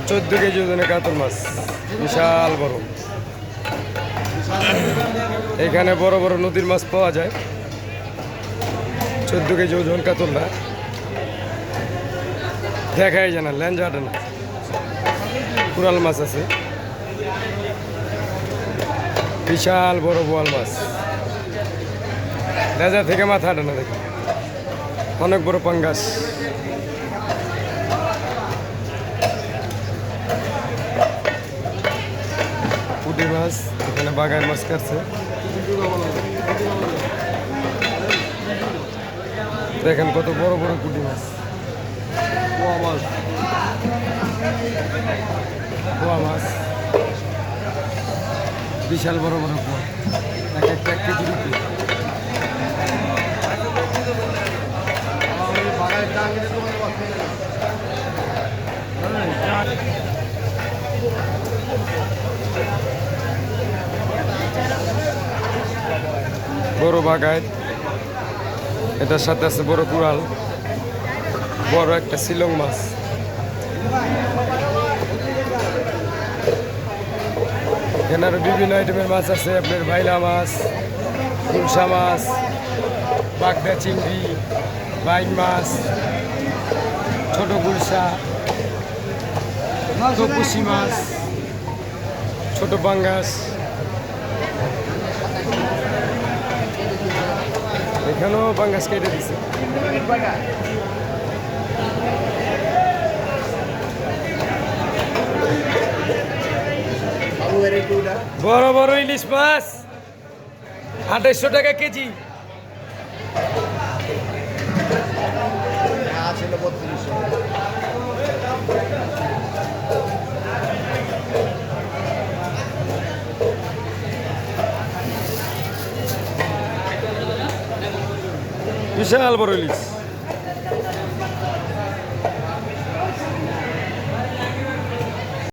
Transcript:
14 KG ওজনের কাতল মাছ, বিশাল বড়। এখানে বড় বড় নদীর মাছ পাওয়া যায়। 14 কেজি ওজন কাতলটা দেখাই যায় না, লেঞ্জা আটে না। কুরাল মাছ আছে, বিশাল বড় বোয়াল মাছ, লেজা থেকে মাথা আটে না। দেখি অনেক বড় পাঙ্গাস। পুঁটি মাছ, এখানে বাগান মাছ কাটছে। দেখেন কত বড় বড় পুঁটি মাছ, পোয়া মাছ, বিশাল বড় বড় পোয়া, এক কেজি রুপি। বড় বাগায়, এটার সাথে আছে বড় কুড়াল, বড় একটা শিলং মাছ। এখানে আরো বিভিন্ন আইটেমের মাছ আছে, আপনার বাইলা মাছ, গুলশা মাছ, বাগদা চিংড়ি, বাইং মাছ, ছোট গুলশা, তপুসি মাছ, ছোট পাঙ্গাস। এখানেও পাঙ্গাস কেটে দিছে। বড় বড় ইলিশ মাছ 2800 টাকা কেজি। বিশাল বড় ইলিশ।